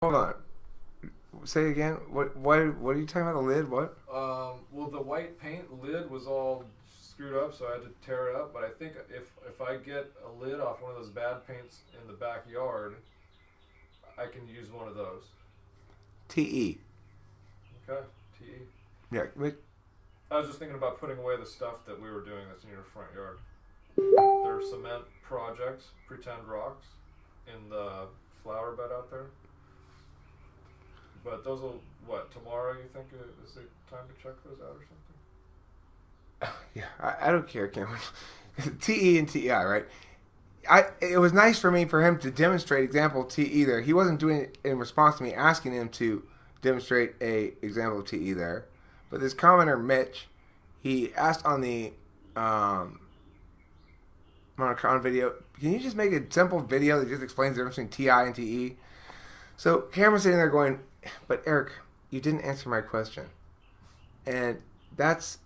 Hold on. Say again. What are you talking about? The lid? What? Well, the white paint lid was all screwed up, so I had to tear it up. But I think if I get a lid off one of those bad paints in the backyard, I can use one of those. TE. Okay, TE. Yeah. I was just thinking about putting away the stuff that we were doing that's in your front yard. There are cement projects, pretend rocks, in the flower bed out there. But those will, what, tomorrow you think is the time to check those out or something? Yeah, I don't care, Cameron. TE and TEI, right? It was nice for him to demonstrate example of TE there. He wasn't doing it in response to me asking him to demonstrate a example of TE there. But this commenter, Mitch, he asked on the Monocron video, can you just make a simple video that just explains the difference between TI and TE? So Cameron's sitting there going, but Eric, you didn't answer my question. And that's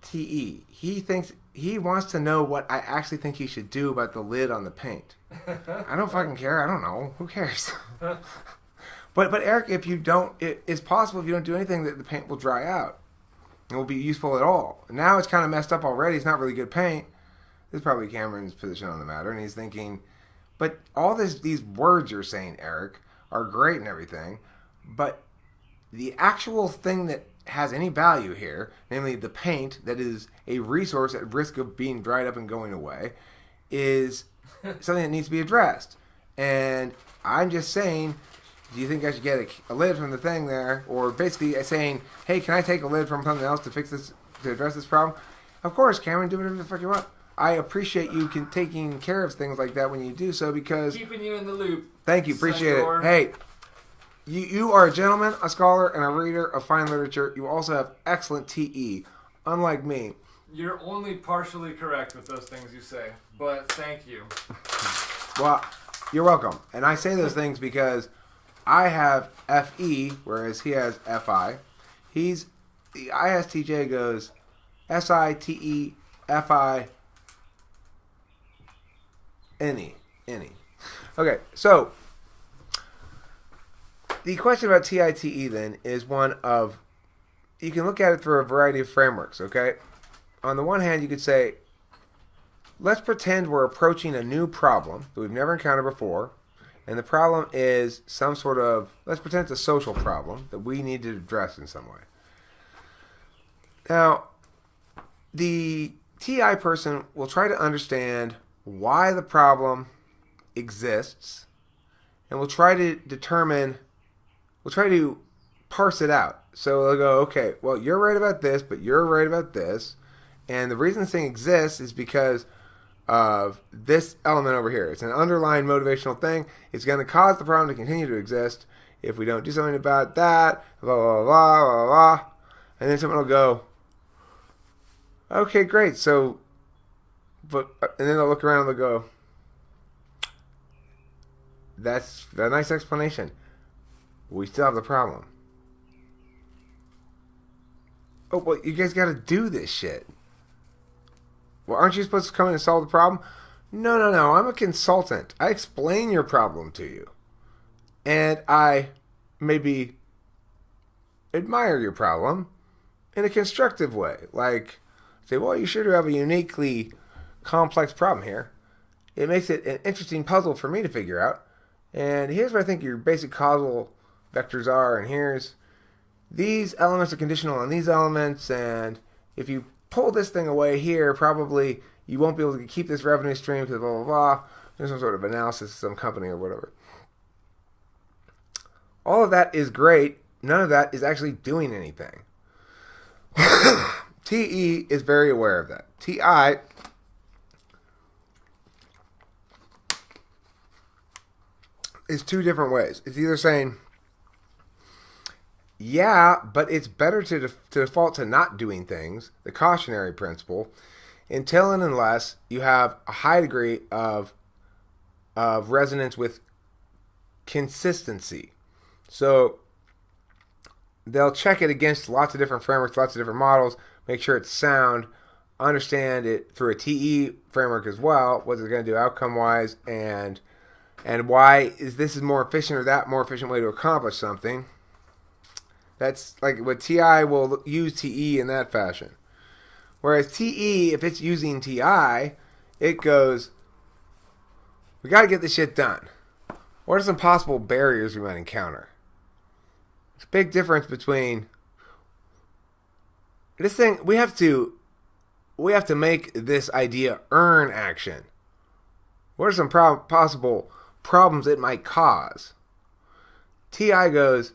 TE. He wants to know what I actually think he should do about the lid on the paint. I don't fucking care. I don't know. Who cares? But Eric, if you don't, it's possible if you don't do anything that the paint will dry out. It won't be useful at all. Now it's kind of messed up already. It's not really good paint. This is probably Cameron's position on the matter, and he's thinking, but all these words you're saying, Eric, are great and everything, but the actual thing that has any value here, namely the paint that is a resource at risk of being dried up and going away, is something that needs to be addressed. And I'm just saying, do you think I should get a lid from the thing there? Or basically saying, hey, can I take a lid from something else to fix this, to address this problem? Of course, Cameron, do whatever the fuck you want. I appreciate you taking care of things like that when you do so, because keeping you in the loop. Thank you, appreciate it. Hey, you are a gentleman, a scholar, and a reader of fine literature. You also have excellent TE, unlike me. You're only partially correct with those things you say, but thank you. Well, you're welcome. And I say those things because I have FE, whereas he has FI. The ISTJ goes SITE, FI, Any. Okay, so the question about TITE then is one of, you can look at it through a variety of frameworks, okay? On the one hand, you could say, let's pretend we're approaching a new problem that we've never encountered before, and the problem is some sort of, let's pretend it's a social problem that we need to address in some way. Now, the TI person will try to understand why the problem exists, and we'll try to parse it out. So they'll go, okay, well, you're right about this, but you're right about this, and the reason this thing exists is because of this element over here. It's an underlying motivational thing. It's going to cause the problem to continue to exist if we don't do something about that, blah, blah, blah, blah, blah. And then someone will go, okay, great, so, and then they'll look around and they'll go, that's a nice explanation. We still have the problem. Oh, well, you guys got to do this shit. Well, aren't you supposed to come in and solve the problem? No. I'm a consultant. I explain your problem to you. And I maybe admire your problem in a constructive way. Like, say, well, you sure do have a uniquely complex problem here. It makes it an interesting puzzle for me to figure out. And here's what I think your basic causal vectors are. And here's, these elements are conditional on these elements. And if you pull this thing away here, probably you won't be able to keep this revenue stream because blah, blah, blah. There's some sort of analysis of some company or whatever. All of that is great. None of that is actually doing anything. TE is very aware of that. TI is two different ways. It's either saying, yeah, but it's better to default to not doing things, the cautionary principle, until and unless you have a high degree of resonance with consistency. So they'll check it against lots of different frameworks, lots of different models, make sure it's sound, understand it through a TE framework as well, what it's going to do outcome-wise, and and why is this more efficient or that more efficient way to accomplish something. That's like what TI will use TE in that fashion. Whereas TE, if it's using TI, it goes, we got to get this shit done. What are some possible barriers we might encounter? There's a big difference between this thing. We have to make this idea earn action. What are some possible problems it might cause? TI goes,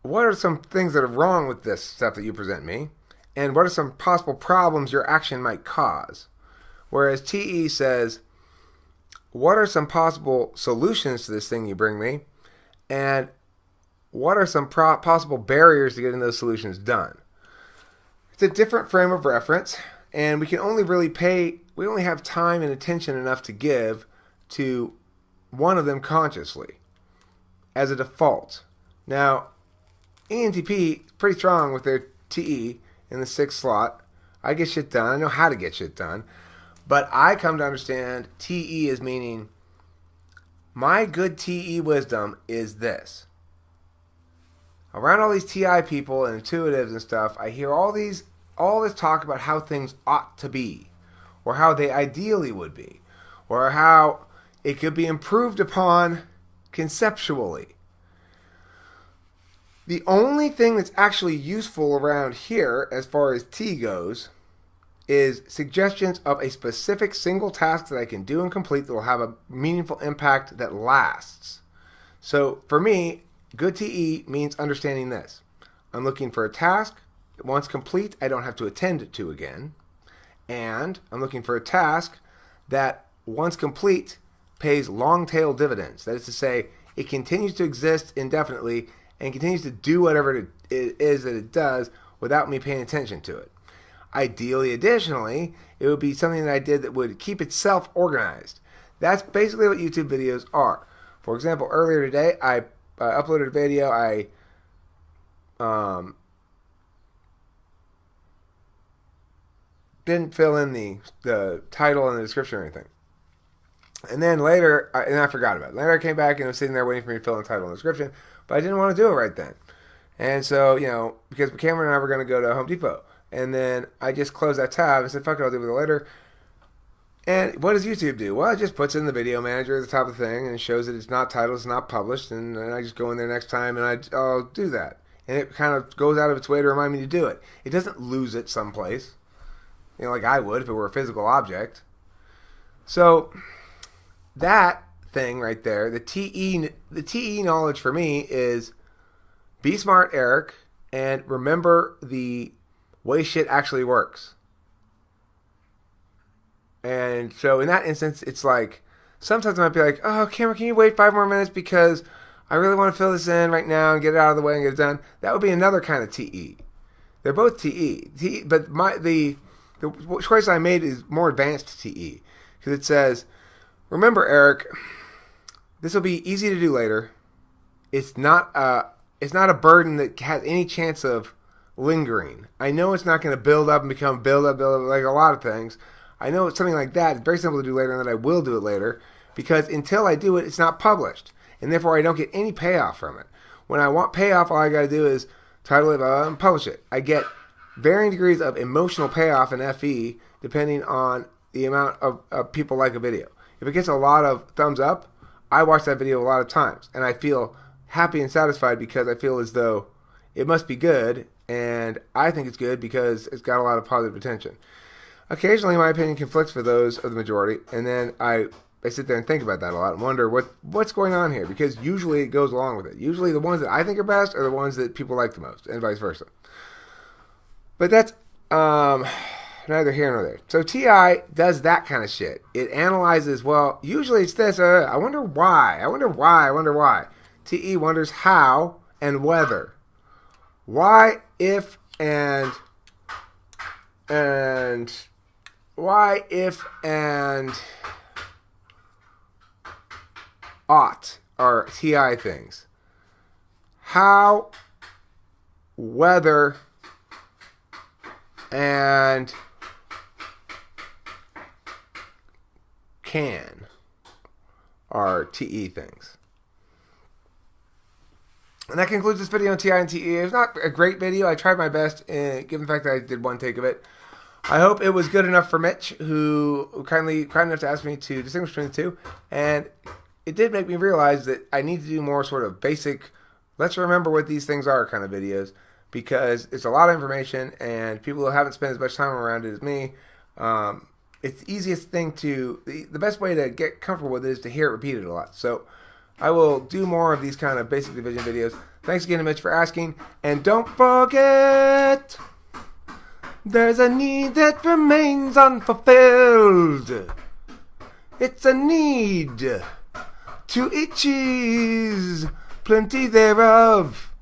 what are some things that are wrong with this stuff that you present me? And what are some possible problems your action might cause? Whereas TE says, what are some possible solutions to this thing you bring me? And what are some possible barriers to getting those solutions done? It's a different frame of reference, and we only have time and attention enough to give to one of them consciously as a default. Now, ENTP is pretty strong with their TE in the 6th slot. I get shit done. I know how to get shit done. But I come to understand TE as meaning my good TE wisdom is this. Around all these TI people and intuitives and stuff, I hear all this talk about how things ought to be, or how they ideally would be, or how it could be improved upon conceptually. The only thing that's actually useful around here, as far as T goes, is suggestions of a specific single task that I can do and complete that will have a meaningful impact that lasts. So for me, good TE means understanding this. I'm looking for a task that once complete, I don't have to attend to again. And I'm looking for a task that once complete pays long-tail dividends. That is to say, it continues to exist indefinitely and continues to do whatever it is that it does without me paying attention to it. Ideally, additionally, it would be something that I did that would keep itself organized. That's basically what YouTube videos are. For example, earlier today, I uploaded a video. I didn't fill in the title and the description or anything. And then later, I forgot about it. Later I came back and I was sitting there waiting for me to fill in the title and the description, but I didn't want to do it right then. And so, because Cameron and I were going to go to Home Depot. And then I just closed that tab and said, fuck it, I'll do it later. And what does YouTube do? Well, it just puts in the video manager at the top of the thing and shows that it's not titled, it's not published, and I just go in there next time and I'll do that. And it kind of goes out of its way to remind me to do it. It doesn't lose it someplace, like I would if it were a physical object. So that thing right there, the TE knowledge for me is be smart, Eric, and remember the way shit actually works. And so in that instance, it's like, sometimes I might be like, oh, Cameron, can you wait 5 more minutes because I really want to fill this in right now and get it out of the way and get it done. That would be another kind of TE. They're both TE. But the choice I made is more advanced TE. Because it says, remember, Eric, this will be easy to do later. It's not a burden that has any chance of lingering. I know it's not going to build up and become build up like a lot of things. I know it's something like that. It's very simple to do later and that I will do it later because until I do it, it's not published. And therefore, I don't get any payoff from it. When I want payoff, all I got to do is title it and publish it. I get varying degrees of emotional payoff in FE depending on the amount of people like a video. If it gets a lot of thumbs up, I watch that video a lot of times. And I feel happy and satisfied because I feel as though it must be good. And I think it's good because it's got a lot of positive attention. Occasionally, my opinion conflicts with those of the majority, and then I sit there and think about that a lot and wonder what's going on here, because usually it goes along with it. Usually the ones that I think are best are the ones that people like the most, and vice versa. But that's neither here nor there. So TI does that kind of shit. It analyzes, well, usually it's this, I wonder why. I wonder why. TE wonders how and whether. Why, if, and why, if, and ought are TI things. How, whether, and can are TE things. And that concludes this video on TI and TE. It's not a great video. I tried my best, given the fact that I did one take of it. I hope it was good enough for Mitch, who kind enough to ask me to distinguish between the two. And it did make me realize that I need to do more sort of basic, let's remember what these things are kind of videos, because it's a lot of information, and people who haven't spent as much time around it as me, it's the easiest thing the best way to get comfortable with it is to hear it repeated a lot. So I will do more of these kind of basic division videos. Thanks again to Mitch for asking. And don't forget, there's a need that remains unfulfilled. It's a need to eat cheese, plenty thereof.